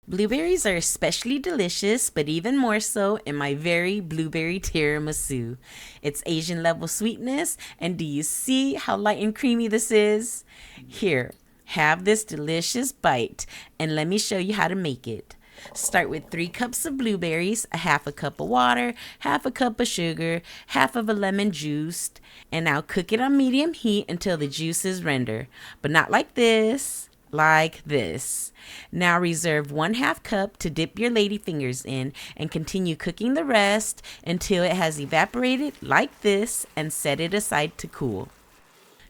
Blueberries are especially delicious, but even more so in my very blueberry tiramisu. It's Asian level sweetness, and do you see how light and creamy this is? Here, have this delicious bite, and let me show you how to make it. Start with 3 cups of blueberries, a half a cup of water, half a cup of sugar, half of a lemon juiced, and now cook it on medium heat until the juice is render, but not like this. Like this. Now reserve 1/2 cup to dip your ladyfingers in and continue cooking the rest until it has evaporated like this and set it aside to cool.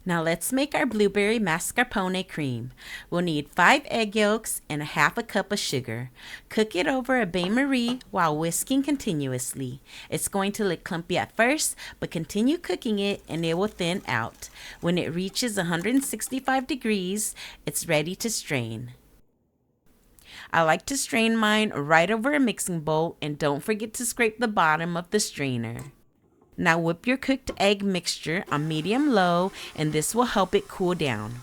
Now let's make our blueberry mascarpone cream. We'll need 5 egg yolks and a half a cup of sugar. Cook it over a bain-marie while whisking continuously. It's going to look clumpy at first, but continue cooking it and it will thin out. When it reaches 165 degrees, it's ready to strain. I like to strain mine right over a mixing bowl, and don't forget to scrape the bottom of the strainer. Now whip your cooked egg mixture on medium-low, and this will help it cool down.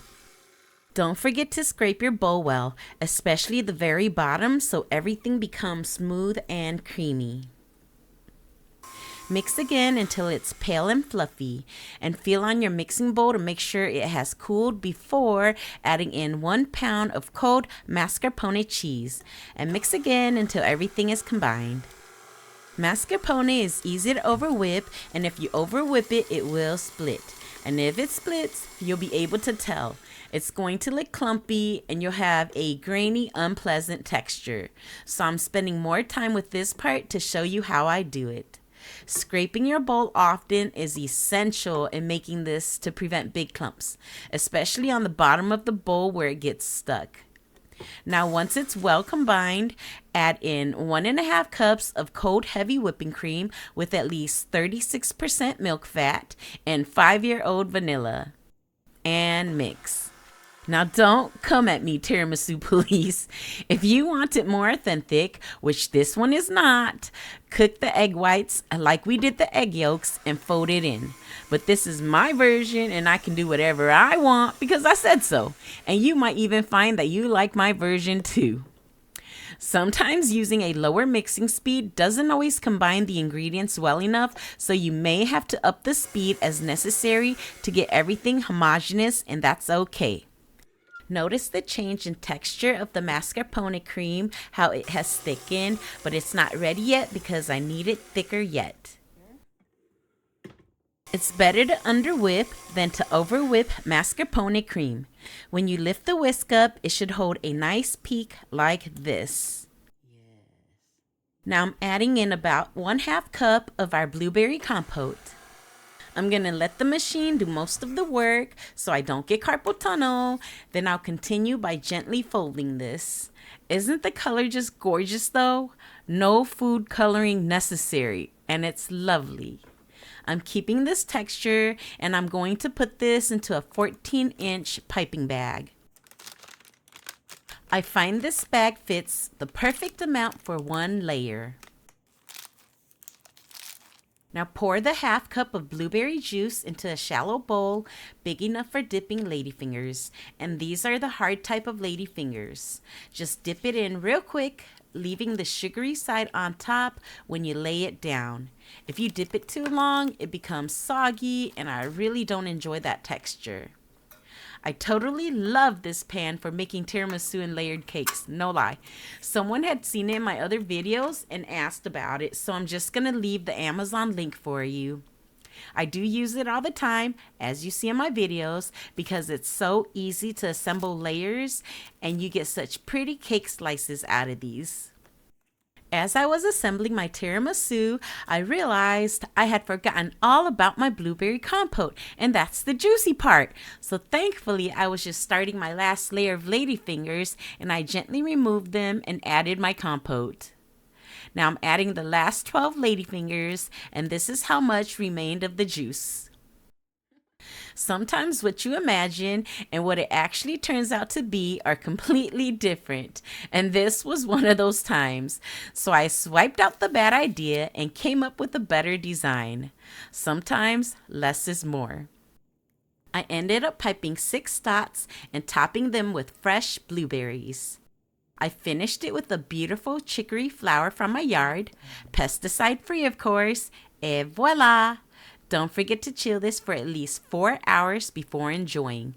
Don't forget to scrape your bowl well, especially the very bottom, so everything becomes smooth and creamy. Mix again until it's pale and fluffy, and feel on your mixing bowl to make sure it has cooled before adding in 1 pound of cold mascarpone cheese, and mix again until everything is combined. Mascarpone is easy to overwhip, and if you overwhip it, it will split. And if it splits, you'll be able to tell. It's going to look clumpy and you'll have a grainy, unpleasant texture. So I'm spending more time with this part to show you how I do it. Scraping your bowl often is essential in making this to prevent big clumps, especially on the bottom of the bowl where it gets stuck. Now once it's well combined, add in 1.5 cups of cold heavy whipping cream with at least 36% milk fat and 5-year-old vanilla. And mix. Now don't come at me, tiramisu police. If you want it more authentic, which this one is not, cook the egg whites like we did the egg yolks and fold it in. But this is my version and I can do whatever I want because I said so. And you might even find that you like my version too. Sometimes using a lower mixing speed doesn't always combine the ingredients well enough, so you may have to up the speed as necessary to get everything homogeneous, and that's okay. Notice the change in texture of the mascarpone cream, how it has thickened, but it's not ready yet because I need it thicker yet. It's better to underwhip than to overwhip mascarpone cream. When you lift the whisk up, it should hold a nice peak like this. Now I'm adding in about 1/2 cup of our blueberry compote. I'm going to let the machine do most of the work so I don't get carpal tunnel. Then I'll continue by gently folding this. Isn't the color just gorgeous though? No food coloring necessary, and it's lovely. I'm keeping this texture, and I'm going to put this into a 14-inch piping bag. I find this bag fits the perfect amount for 1 layer. Now pour the 1/2 cup of blueberry juice into a shallow bowl big enough for dipping ladyfingers. And these are the hard type of ladyfingers. Just dip it in real quick, leaving the sugary side on top when you lay it down. If you dip it too long, it becomes soggy and I really don't enjoy that texture. I totally love this pan for making tiramisu and layered cakes, no lie. Someone had seen it in my other videos and asked about it, so I'm just going to leave the Amazon link for you. I do use it all the time, as you see in my videos, because it's so easy to assemble layers and you get such pretty cake slices out of these. As I was assembling my tiramisu, I realized I had forgotten all about my blueberry compote, and that's the juicy part. So thankfully, I was just starting my last layer of ladyfingers, and I gently removed them and added my compote. Now I'm adding the last 12 ladyfingers, and this is how much remained of the juice. Sometimes what you imagine and what it actually turns out to be are completely different. And this was one of those times. So I swiped out the bad idea and came up with a better design. Sometimes less is more. I ended up piping 6 dots and topping them with fresh blueberries. I finished it with a beautiful chicory flower from my yard, pesticide free of course, et voila! Don't forget to chill this for at least 4 hours before enjoying.